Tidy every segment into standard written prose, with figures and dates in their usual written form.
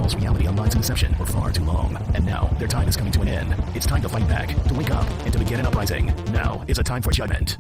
false reality online's inception for far too long, and now their time is coming to an end. It's time to fight back, to wake up, and to begin an uprising. Now is a time for judgment.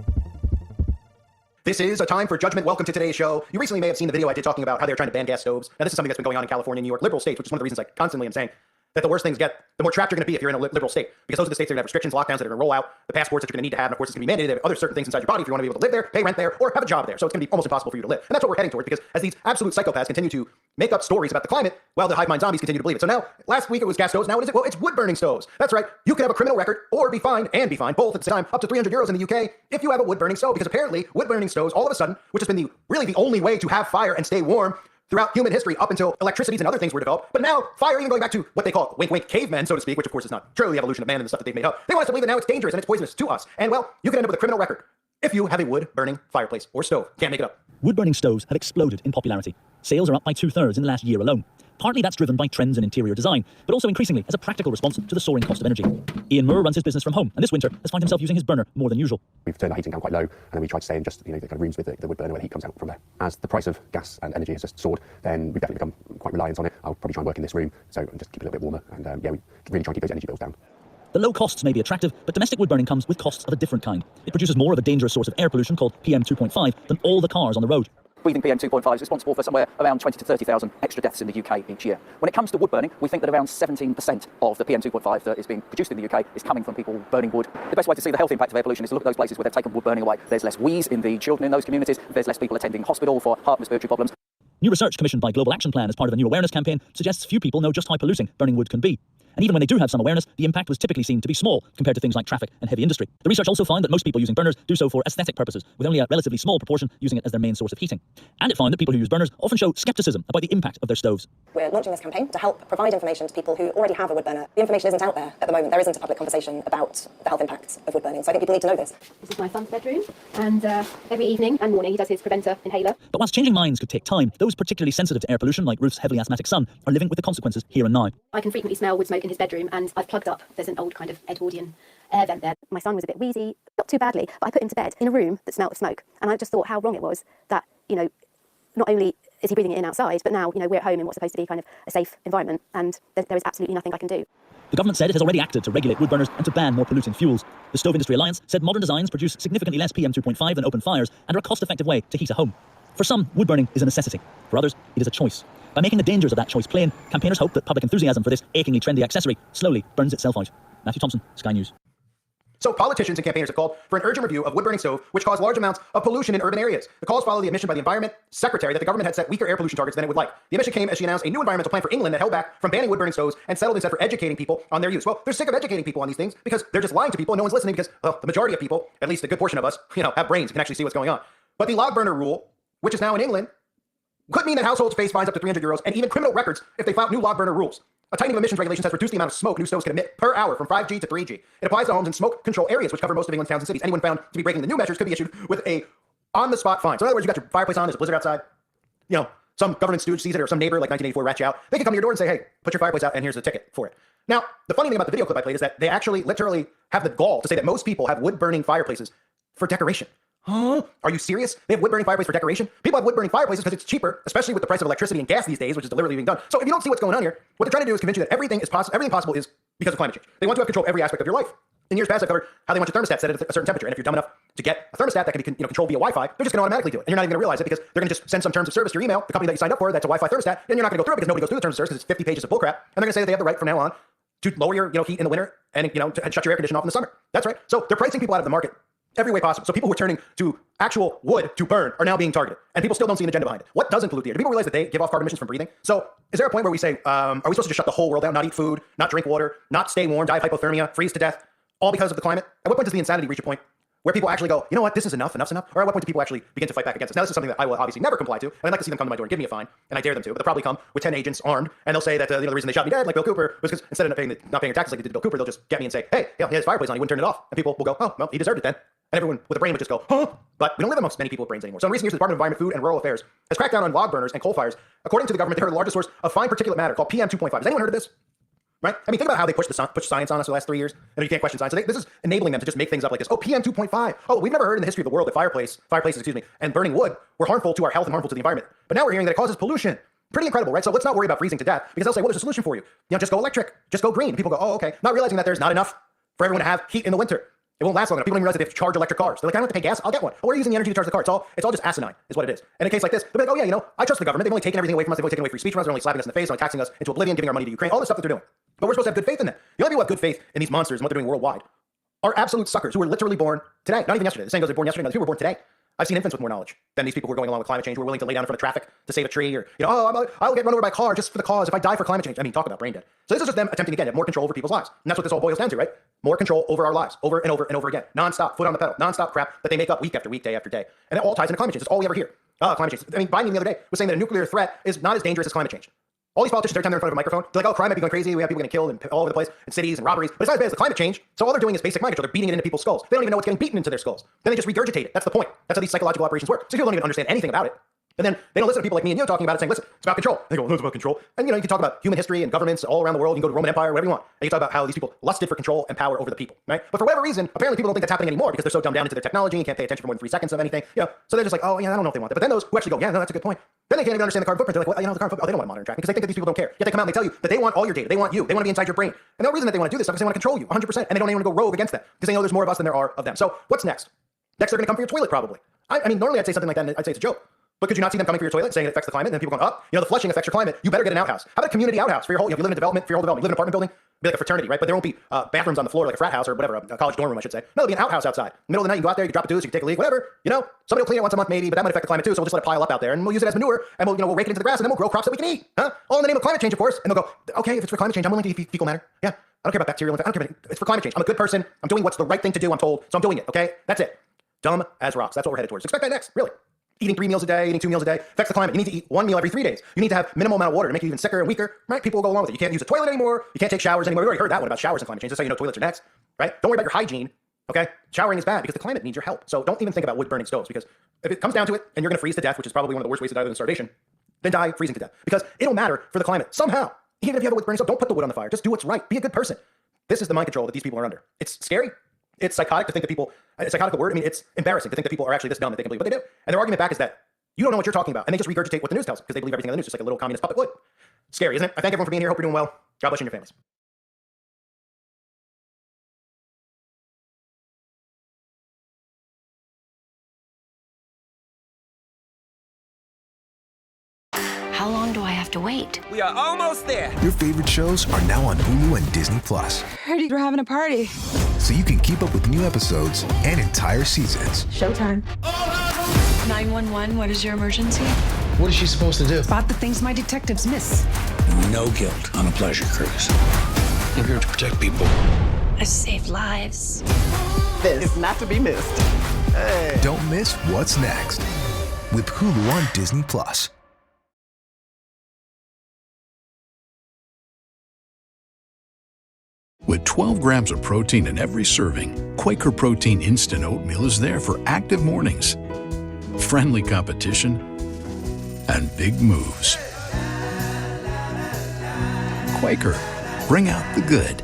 This is a time for judgment. Welcome to today's show. You recently may have seen the video I did talking about how they're trying to ban gas stoves. Now, this is something that's been going on in California and New York, liberal states, which is one of the reasons I constantly am saying that the worse things get, the more trapped you're going to be if you're in a liberal state. Because those are the states that are going to have restrictions, lockdowns that are going to roll out, the passports that you're going to need to have, and of course it's going to be mandated, other certain things inside your body if you want to be able to live there, pay rent there, or have a job there. So it's going to be almost impossible for you to live. And that's what we're heading towards, because as these absolute psychopaths continue to make up stories about the climate, well, the hive mind zombies continue to believe it. So now, last week it was gas stoves, now what is it? Well, it's wood-burning stoves. That's right. You can have a criminal record or be fined, both at the same time, up to 300 euros in the UK if you have a wood-burning stove, because apparently wood-burning stoves, all of a sudden, which has been really the only way to have fire and stay warm throughout human history up until electricities and other things were developed. But now, fire, even going back to what they call wink wink cavemen, so to speak, which of course is not truly the evolution of man and the stuff that they've made up, they want us to believe that now it's dangerous and it's poisonous to us. And well, you can end up with a criminal record if you have a wood-burning fireplace or stove. Can't make it up. Wood-burning stoves have exploded in popularity. Sales are up by 2/3 in the last year alone. Partly that's driven by trends in interior design, but also increasingly as a practical response to the soaring cost of energy. Ian Moore runs his business from home, and this winter has found himself using his burner more than usual. We've turned our heating down quite low, and then we try to stay in just the kind of rooms with the wood burner where the heat comes out from there. As the price of gas and energy has just soared, then we've definitely become quite reliant on it. I'll probably try and work in this room, so just keep it a little bit warmer, and we really try and keep those energy bills down. The low costs may be attractive, but domestic wood burning comes with costs of a different kind. It produces more of a dangerous source of air pollution called PM2.5 than all the cars on the road. Breathing PM2.5 is responsible for somewhere around 20 to 30,000 extra deaths in the UK each year. When it comes to wood burning, we think that around 17% of the PM2.5 that is being produced in the UK is coming from people burning wood. The best way to see the health impact of air pollution is to look at those places where they've taken wood burning away. There's less wheeze in the children in those communities. There's less people attending hospital for heart and respiratory problems. New research commissioned by Global Action Plan as part of a new awareness campaign suggests few people know just how polluting burning wood can be. And even when they do have some awareness, the impact was typically seen to be small compared to things like traffic and heavy industry. The research also found that most people using burners do so for aesthetic purposes, with only a relatively small proportion using it as their main source of heating. And it found that people who use burners often show skepticism about the impact of their stoves. We're launching this campaign to help provide information to people who already have a wood burner. The information isn't out there at the moment. There isn't a public conversation about the health impacts of wood burning, so I think people need to know this. This is my son's bedroom, and every evening and morning he does his preventer inhaler. But whilst changing minds could take time, those particularly sensitive to air pollution, like Ruth's heavily asthmatic son, are living with the consequences here and now. I can frequently smell wood smoke in his bedroom, and I've plugged up. There's an old kind of Edwardian air vent there. My son was a bit wheezy, not too badly, but I put him to bed in a room that smelled of smoke. And I just thought how wrong it was that, not only is he breathing it in outside, but now, we're at home in what's supposed to be kind of a safe environment, and there is absolutely nothing I can do. The government said it has already acted to regulate wood burners and to ban more polluting fuels. The Stove Industry Alliance said modern designs produce significantly less PM2.5 than open fires and are a cost-effective way to heat a home. For some, wood burning is a necessity. For others, it is a choice. By making the dangers of that choice plain, campaigners hope that public enthusiasm for this achingly trendy accessory slowly burns itself out. Matthew Thompson, Sky News. So politicians and campaigners have called for an urgent review of wood-burning stove, which cause large amounts of pollution in urban areas. The calls follow the admission by the Environment Secretary that the government had set weaker air pollution targets than it would like. The admission came as she announced a new environmental plan for England that held back from banning wood-burning stoves and settled instead for educating people on their use. Well, they're sick of educating people on these things because they're just lying to people and no one's listening because, well, the majority of people, at least a good portion of us, have brains and can actually see what's going on. But the log burner rule, which is now in England, could mean that households face fines up to 300 euros and even criminal records if they flout new log burner rules. A tightening of emissions regulations has reduced the amount of smoke new stoves can emit per hour from 5G to 3G. It applies to homes in smoke control areas, which cover most of England's towns and cities. Anyone found to be breaking the new measures could be issued with a on-the-spot fine. So in other words, you got your fireplace on, there's a blizzard outside. Some government stooge sees it, or some neighbor, like 1984, rats you out. They can come to your door and say, hey, put your fireplace out, and here's a ticket for it. Now, the funny thing about the video clip I played is that they actually literally have the gall to say that most people have wood-burning fireplaces for decoration. Huh? Are you serious? They have wood-burning fireplace for decoration? People have wood-burning fireplaces because it's cheaper, especially with the price of electricity and gas these days, which is deliberately being done. So if you don't see what's going on here, what they're trying to do is convince you that everything possible is because of climate change. They want to have control of every aspect of your life. In years past, I've covered how they want your thermostat set at a certain temperature, and if you're dumb enough to get a thermostat that can be controlled via Wi-Fi, they're just going to automatically do it, and you're not even going to realize it because they're going to just send some terms of service to your email, the company that you signed up for, that's a Wi-Fi thermostat, and you're not going to go through it because nobody goes through the terms of service because it's 50 pages of bullcrap, and they're going to say that they have the right from now on to lower your heat in the winter and to shut your air conditioner off in the summer. That's right. So they're pricing people out of the market every way possible. So people who are turning to actual wood to burn are now being targeted, and people still don't see an agenda behind it. What doesn't pollute the air? Do people realize that they give off carbon emissions from breathing? So is there a point where we say, are we supposed to just shut the whole world down, not eat food, not drink water, not stay warm, die of hypothermia, freeze to death, all because of the climate? At what point does the insanity reach a point where people actually go, you know what, this is enough, enough's enough? Or at what point do people actually begin to fight back against us? Now, this is something that I will obviously never comply to, and I'd like to see them come to my door and give me a fine, and I dare them to, but they'll probably come with 10 agents armed, and they'll say that the reason they shot me dead, like Bill Cooper, was because instead of not paying taxes like they did to Bill Cooper, they'll just get me and say, hey, he has fireplace on, he wouldn't turn it off. And people will go, oh, well, he deserved it then. And everyone with a brain would just go, huh? But we don't live amongst many people with brains anymore. So in recent years, the Department of Environment, Food, and Rural Affairs has cracked down on log burners and coal fires. According to the government, they are the largest source of fine particulate matter called PM2.5. Has anyone heard of this? Right? I mean, think about how they push science on us for the last 3 years, and you can't question science. So this is enabling them to just make things up like this. Oh, PM2.5. Oh, we've never heard in the history of the world that fireplaces, and burning wood were harmful to our health and harmful to the environment. But now we're hearing that it causes pollution. Pretty incredible, right? So let's not worry about freezing to death, because they'll say, well, there's a solution for you. Just go electric, just go green. And people go, oh, okay. Not realizing that there's not enough for everyone to have heat in the winter. It won't last long enough. People don't even realize that they have to charge electric cars. They're like, I don't have to pay gas. I'll get one. Oh, we're using the energy to charge the car. It's all just asinine, is what it is. And in a case like this, they'll be like, oh yeah, I trust the government. They've only taken everything away from us. They've only taken away free speech from us. They're only slapping us in the face, only taxing us into oblivion, giving our money to Ukraine. All the stuff that they're doing. But we're supposed to have good faith in them. The only people who have good faith in these monsters and what they're doing worldwide are absolute suckers who were literally born today. Not even yesterday. The saying goes, they're born yesterday. No, the people were born today. I've seen infants with more knowledge than these people who are going along with climate change, who are willing to lay down in front of traffic to save a tree, or, I'll get run over by a car just for the cause if I die for climate change. I mean, talk about brain dead. So this is just them attempting, again, to have more control over people's lives. And that's what this all boils down to, right? More control over our lives, over and over and over again. Non-stop, foot on the pedal, non-stop crap that they make up week after week, day after day. And it all ties into climate change. It's all we ever hear. Climate change. I mean, Biden the other day was saying that a nuclear threat is not as dangerous as climate change. All these politicians, every time they're in front of a microphone, they're like, oh, crime might be going crazy. We have people getting killed and all over the place, in cities and robberies. But it's not as bad as the climate change. So all they're doing is basic mind control. They're beating it into people's skulls. They don't even know what's getting beaten into their skulls. Then they just regurgitate it. That's the point. That's how these psychological operations work. So people don't even understand anything about it. And then they don't listen to people like me and you talking about it, saying, listen, it's about control. And they go, no, it's about control. And you can talk about human history and governments all around the world. You can go to Roman Empire, whatever you want. And you can talk about how these people lusted for control and power over the people, right? But for whatever reason, apparently people don't think that's happening anymore because they're so dumbed down into their technology and can't pay attention for more than 3 seconds of anything. So they're just like, oh yeah, I don't know if they want that. But then those who actually go, yeah, no, that's a good point. Then they can't even understand the carbon footprint. They're like, well, the carbon footprint, they don't want monitoring tracking because they think that these people don't care. Yet they come out and they tell you that they want all your data. They want you. They want to be inside your brain. And the reason that they want to do this stuff is they want to control you 100%. And they don't even want to go rogue against that because they know there's more of us than there are of them. So what's next? Next, they're going to come for your toilet probably. I mean, normally I'd say something like that and I'd say it's a joke. But could you not see them coming for your toilet saying it affects the climate? And then people going, the flushing affects your climate. You better get an outhouse. How about a community outhouse for your whole, if you live in a development, for your whole development, you live in an apartment building, be like a fraternity, right? But there won't be bathrooms on the floor like a frat house or whatever, a college dorm room, I should say. No, there'll be an outhouse outside. Middle of the night, you can go out there, you can drop a deuce, you can take a leak, whatever, Somebody will clean it once a month maybe, but that might affect the climate too, so we'll just let it pile up out there and we'll use it as manure and we'll rake it into the grass and then we'll grow crops that we can eat. All in the name of climate change, of course. And they'll go, okay, if it's for climate change, I'm willing to eat fecal matter. Yeah, I don't care about bacterial infection. I don't care about it. It's for climate change. I'm a good person. I'm doing what's the right thing to do, I'm told, so I'm doing it, okay? That's it. Dumb as rocks. That's what we're headed towards. Expect that next, really. Eating 3 meals a day, eating 2 meals a day affects the climate. You need to eat 1 meal every 3 days. You need to have minimal amount of water to make you even sicker and weaker, right? People will go along with it. You can't use a toilet anymore. You can't take showers anymore. We already heard that one about showers and climate change. That's how you know toilets are next, right? Don't worry about your hygiene, okay? Showering is bad because the climate needs your help. So don't even think about wood-burning stoves because if it comes down to it and you're going to freeze to death, which is probably one of the worst ways to die than starvation, then die freezing to death because it'll matter for the climate somehow. Even if you have a wood-burning stove, don't put the wood on the fire. Just do what's right. Be a good person. This is the mind control that these people are under. It's scary. It's psychotic to think that people, it's psychotic a word. I mean, it's embarrassing to think that people are actually this dumb that they can believe what they do. And their argument back is that you don't know what you're talking about. And they just regurgitate what the news tells them because they believe everything on the news, just like a little communist puppet would. Scary, isn't it? I thank everyone for being here. Hope you're doing well. God bless you and your families. How long do I have to wait? We are almost there. Your favorite shows are now on Hulu and Disney+. Heard you're having a party. So you can keep up with new episodes and entire seasons. Showtime. 911, what is your emergency? What is she supposed to do? Spot the things my detectives miss. No guilt on a pleasure cruise. I'm here to protect people. I saved lives. This is not to be missed. Hey. Don't miss what's next with Hulu on Disney+. With 12 grams of protein in every serving, Quaker Protein Instant Oatmeal is there for active mornings, friendly competition, and big moves. Quaker, bring out the good.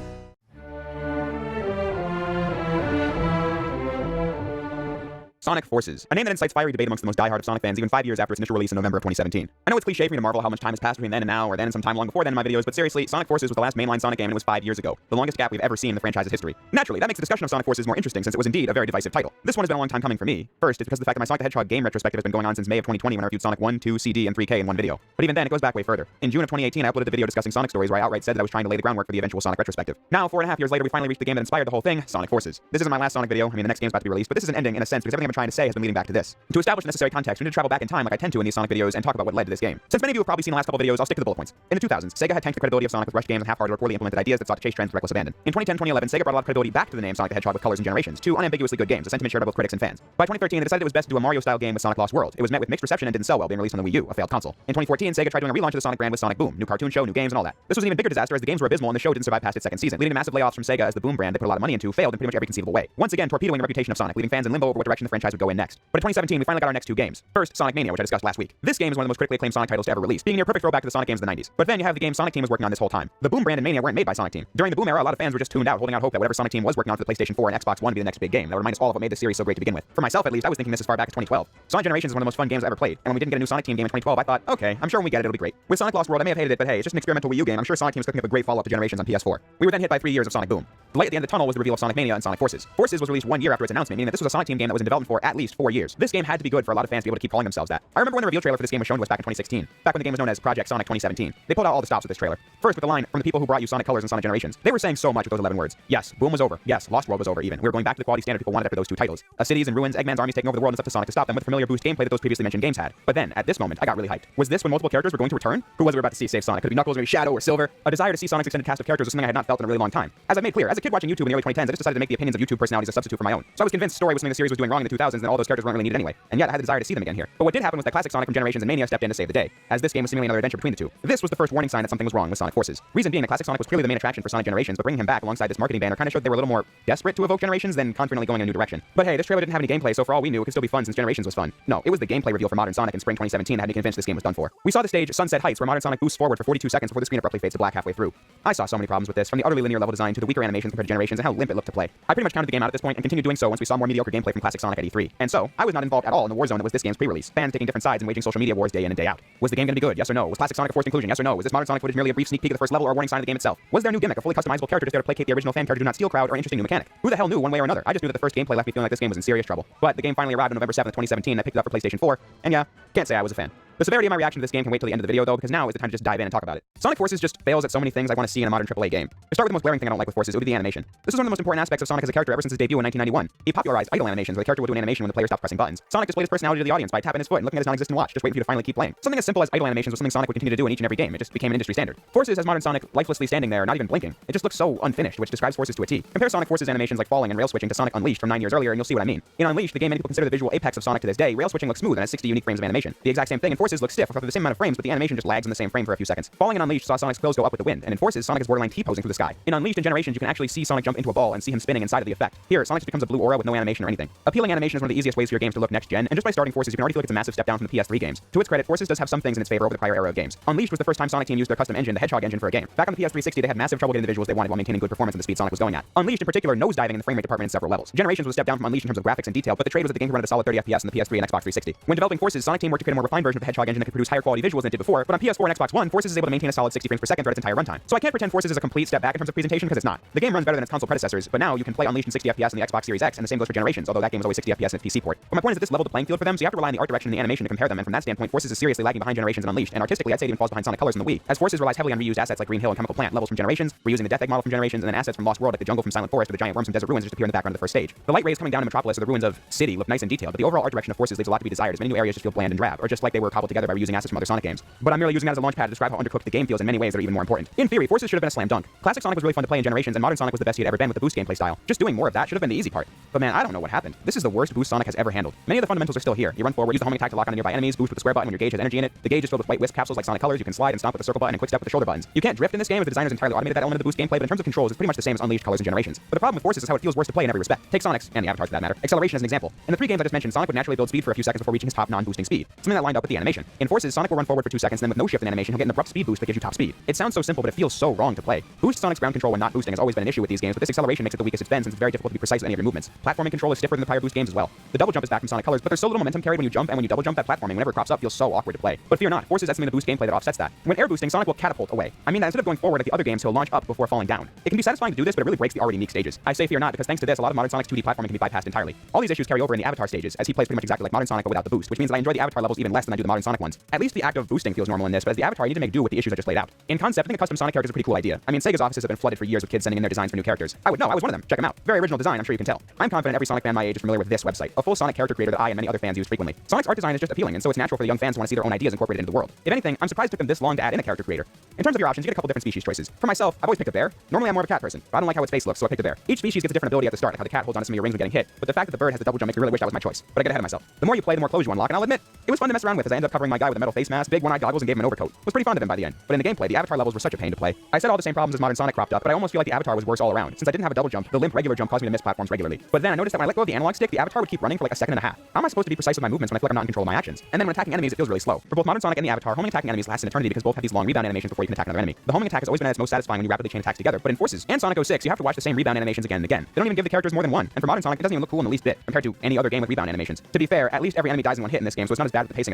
Sonic Forces, a name that incites fiery debate amongst the most diehard of Sonic fans even 5 years after its initial release in November of 2017. I know it's cliche for me to marvel how much time has passed between then and now, or then and some time long before then in my videos, but seriously, Sonic Forces was the last mainline Sonic game and it was 5 years ago, the longest gap we've ever seen in the franchise's history. Naturally, that makes the discussion of Sonic Forces more interesting since it was indeed a very divisive title. This one has been a long time coming for me. First, it's because of the fact that my Sonic the Hedgehog game retrospective has been going on since May of 2020 when I reviewed Sonic 1, 2, CD, and 3K in one video. But even then, it goes back way further. In June of 2018, I uploaded the video discussing Sonic stories where I outright said that I was trying to lay the groundwork for the eventual Sonic retrospective. Now, 4.5 years later, we finally reached the game that inspired the whole thing, Sonic Forces. This isn't my last Sonic video. I mean, the next game's about to be released, but this is an ending in a sense because everything I've been trying to say has been leading back to this. To establish necessary context, we need to travel back in time like I tend to in these Sonic videos and talk about what led to this game. Since many of you have probably seen the last couple videos, I'll stick to the bullet points. In the 2000s, Sega had tanked the credibility of Sonic with rushed games and half-hearted or poorly implemented ideas that sought to chase trends with reckless abandon. In 2010-2011, Sega brought a lot of credibility back to the name Sonic the Hedgehog with Colors and Generations, 2 unambiguously good games, a sentiment shared by both critics and fans. By 2013, they decided it was best to do a Mario-style game with Sonic Lost World. It was met with mixed reception and didn't sell well, being released on the Wii U, a failed console. In 2014, Sega tried doing a relaunch of the Sonic brand with Sonic Boom, new cartoon show, new games, and all that. This was an even bigger disaster as the games were abysmal and the show didn't survive past its second season, leading to massive layoffs from Sega as the Boom brand they put a lot of money into failed in pretty much every conceivable way. Once again, torpedoing the reputation of Sonic, leaving fans in limbo over what direction the franchise franchise would go in next. But in 2017, we finally got our next two games. First, Sonic Mania, which I discussed last week. This game is one of the most critically acclaimed Sonic titles to ever release, being a near perfect throwback to the Sonic games of the 90s. But then you have the game Sonic Team was working on this whole time. The Boom brand and Mania weren't made by Sonic Team. During the Boom era, a lot of fans were just tuned out, holding out hope that whatever Sonic Team was working on for the PlayStation 4 and Xbox One would be the next big game that would remind us all of what made this series so great to begin with. For myself, at least, I was thinking this as far back as 2012. Sonic Generations is one of the most fun games I ever played, and when we didn't get a new Sonic Team game in 2012, I thought, okay, I'm sure when we get it, it'll be great. With Sonic Lost World, I may have hated it, but hey, it's just an experimental Wii U game. I'm sure Sonic Team was cooking up a great follow-up to Generations on PS4. We were then hit by 3 years of Sonic Boom. The light at the end of the tunnel was the reveal of Sonic Mania and Sonic Forces. Forces was released 1 year after its announcement, meaning that this was a Sonic Team game that was in development for at least 4 years. This game had to be good for a lot of fans to be able to keep calling themselves that. I remember when the reveal trailer for this game was shown to us back in 2016, back when the game was known as Project Sonic 2017. They pulled out all the stops with this trailer. First with the line, from the people who brought you Sonic Colors and Sonic Generations. They were saying so much with those 11 words. Yes, Boom was over. Yes, Lost World was over even. We were going back to the quality standard people wanted after those two titles. Cities and ruins, Eggman's armies taking over the world, and it's up to Sonic to stop them with familiar boost gameplay that those previously mentioned games had. But then, at this moment, I got really hyped. Was this when multiple characters were going to return? Who was we about to see save Sonic? Could it be Knuckles, maybe Shadow, or Silver? A desire to see Sonic's extended cast of characters was something I had not felt in a really long time. As I made clear, as a kid watching YouTube in the early 2010s, I just decided to make the opinions of YouTube personalities a substitute for my own. So I was convinced story was something the series was doing wrong in the 2000s, and all those characters weren't really needed anyway. And yet I had the desire to see them again here. But what did happen was that classic Sonic from Generations and Mania stepped in to save the day, as this game was seemingly another adventure between the two. This was the first warning sign that something was wrong with Sonic Forces. Reason being that classic Sonic was clearly the main attraction for Sonic Generations, but bringing him back alongside this marketing banner kind of showed they were a little more desperate to evoke Generations than confidently going in a new direction. But hey, this trailer didn't have any gameplay, so for all we knew, it could still be fun since Generations was fun. No, it was the gameplay reveal for Modern Sonic in spring 2017 that had me convinced this game was done for. We saw the stage Sunset Heights, where Modern Sonic boosts forward for 42 seconds before the screen abruptly fades to black halfway through. I saw so many problems with this, from the utterly linear level design to the weaker animations compared to Generations and how limp it looked to play. I pretty much counted the game out at this point and continued doing so once we saw more mediocre gameplay from classic Sonic at E3. And so, I was not involved at all in the war zone that was this game's pre-release. Fans taking different sides and waging social media wars day in and day out. Was the game going to be good? Yes or no? Was classic Sonic a forced conclusion? Yes or no? Was this Modern Sonic footage merely a brief sneak peek of the first level or a warning sign of the game itself? Was there a new gimmick, a fully customizable character just there to placate the original fan character do not steal crowd, or an interesting new mechanic? Who the hell knew one way or another? I just knew that the first gameplay left me feeling like this game was in serious trouble. But the game finally arrived on November 7th, 2017, and I picked it up for PlayStation 4, and yeah, can't say I was a fan. The severity of my reaction to this game can wait till the end of the video though, because now is the time to just dive in and talk about it. Sonic Forces just fails at so many things I want to see in a modern AAA game. To start with the most glaring thing I don't like with Forces, it would be the animation. This is one of the most important aspects of Sonic as a character ever since his debut in 1991. He popularized idle animations, where the character would do an animation when the player stopped pressing buttons. Sonic displayed his personality to the audience by tapping his foot and looking at his non-existent watch, just waiting for you to finally keep playing. Something as simple as idle animations was something Sonic would continue to do in each and every game. It just became an industry standard. Forces has Modern Sonic lifelessly standing there, not even blinking. It just looks so unfinished, which describes Forces to a T. Compare Sonic Forces animations like falling and rail switching to Sonic Unleashed from 9 years earlier, and you'll see what I mean. In Unleashed, the game many people consider the visual apex of Sonic to this day, rail switching looks smooth and has 60 unique frames of animation. The exact same thing in Forces looks stiff with roughly the same amount of frames, but the animation just lags in the same frame for a few seconds. Falling in Unleashed saw Sonic's clothes go up with the wind, and in Forces, Sonic is borderline T-posing through the sky. In Unleashed and Generations, you can actually see Sonic jump into a ball and see him spinning inside of the effect. Here, Sonic just becomes a blue aura with no animation or anything. Appealing animation is one of the easiest ways for your games to look next gen, and just by starting Forces, you can already feel like it's a massive step down from the PS3 games. To its credit, Forces does have some things in its favor over the prior era of games. Unleashed was the first time Sonic Team used their custom engine, the Hedgehog engine, for a game. Back on the PS360, they had massive trouble getting the visuals they wanted while maintaining good performance and the speed Sonic was going at. Unleashed in particular nosediving in the frame rate department in several levels. Generations was a step down from Unleashed in terms of graphics and detail, but the trade was that the game could run at a solid 30 FPS on the PS3 and Xbox 360. When developing Forces, Sonic Team worked to create a more refined version of the Hedgehog engine that could produce higher quality visuals than it did before, but on PS4 and Xbox One, Forces is able to maintain a solid 60 frames per second throughout its entire runtime. So I can't pretend Forces is a complete step back in terms of presentation because it's not. The game runs better than its console predecessors, but now you can play Unleashed in 60 FPS in the Xbox Series X, and the same goes for Generations, although that game was always 60 FPS in its PC port. But my point is that this leveled the playing field for them, so you have to rely on the art direction and the animation to compare them, and from that standpoint, Forces is seriously lagging behind Generations and Unleashed, and artistically I'd say it even falls behind Sonic Colors on the Wii, as Forces relies heavily on reused assets like Green Hill and Chemical Plant levels from Generations, reusing the Death Egg model from Generations, and then assets from Lost World like the jungle from Silent Forest or the giant worms from Desert Ruins just appear in the background of the first stage. The light rays coming down in Metropolis or the ruins of City look nice and detailed, but the overall art direction of Forces leaves a lot to be desired, as many new areas just feel bland and drab, or just like they were cobbled together by reusing assets from other Sonic games. But I'm merely using that as a launchpad to describe how undercooked the game feels in many ways that are even more important. In theory, Forces should have been a slam dunk. Classic Sonic was really fun to play in Generations, and Modern Sonic was the best he had ever been with the boost gameplay style. Just doing more of that should have been the easy part. But man, I don't know what happened. This is the worst boost Sonic has ever handled. Many of the fundamentals are still here. You run forward, use the homing attack to lock on nearby enemies, boost with the square button when your gauge has energy in it. The gauge is filled with white wisp capsules like Sonic Colors. You can slide and stomp with the circle button and quick step with the shoulder buttons. You can't drift in this game as the designers entirely automated that element of the boost gameplay, but in terms of controls, it's pretty much the same as Unleashed, Colors, and Generations. But the problem with Forces is how it feels worse to play in every respect. Take Sonic's, and the Avatar for that matter, acceleration as an example. In the 3 games I just mentioned, Sonic would naturally build speed for a few seconds before reaching his top non-boosting speed. Something that lined up with the animation. In Forces, Sonic will run forward for 2 seconds, and then with no shift in animation, he'll get an abrupt speed boost that gives you top speed. It sounds so simple, but it feels so wrong to play. Boost Sonic's ground control when not boosting has always been an issue with these games, but this acceleration makes it the weakest it's been since it's very difficult to be precise with any of your movements. Platforming control is stiffer than the prior boost games as well. The double jump is back from Sonic Colors, but there's so little momentum carried when you jump, and when you double jump, that platforming whenever it crops up feels so awkward to play. But fear not, Forces has something in the boost gameplay that offsets that. When air boosting, Sonic will catapult away. I mean that instead of going forward like the other games, he'll launch up before falling down. It can be satisfying to do this, but it really breaks the already meek stages. I say fear not because thanks to this, a lot of Modern Sonic's 2D platforming can be bypassed entirely. All these issues carry over in the Avatar stages, as he plays pretty much exactly like Modern Sonic but without the boost, which means that I enjoy the Avatar levels even less than I do the Modern Sonic ones. At least the act of boosting feels normal in this, but as the Avatar, I need to make do with the issues I just laid out. In concept, I think a custom Sonic character is a pretty cool idea. I mean, Sega's offices have been flooded for years with kids sending in their designs for new characters. I would know, I was one of them. Check them out. Very original design, I'm sure you can tell. I'm confident every Sonic fan my age is familiar with this website, a full Sonic character creator that I and many other fans use frequently. Sonic's art design is just appealing, and so it's natural for the young fans to want to see their own ideas incorporated into the world. If anything, I'm surprised it took them this long to add in a character creator. In terms of your options, you get a couple different species choices. For myself, I've always picked a bear. Normally I'm more of a cat person, but I don't like how its face looks, so I picked a bear. Each species gets a different ability at the start, like how the cat holds onto some of your rings when getting hit, but the fact that the bird has the double jump makes me really wish that was my choice. But I get ahead of myself. The more you play, the more clothes you unlock, and I'll admit, it was fun to mess around with as I ended up covering my guy with a metal face mask, big one-eyed goggles, and gave him an overcoat. Was pretty fond of him by the end. But in the gameplay, the Avatar levels were such a pain to play. I said all the same problems as Modern Sonic cropped up, but I almost feel like the Avatar was worse all around. Since I didn't have a double jump, the limp regular jump caused me to miss platforms regularly. But then I noticed that when I let go of the analog stick, the Avatar would keep running for like a second and a half. How am I supposed to be precise with my movements when I feel like I'm not in control of my actions? And then when attacking enemies, it feels really slow. For both Modern Sonic and the Avatar, homing attacking enemies lasts an eternity because both have these long rebound animations before you can attack another enemy. The homing attack has always been at its most satisfying when you rapidly chain attacks together, but in Forces and Sonic 06, you have to watch the same rebound animations again and again. They don't even give the characters more than one. And for Modern Sonic, it doesn't even look cool in the least bit compared to any other game with rebound animations. To be fair, at least every enemy dies in one hit in this game, so it's not as bad with the pacing as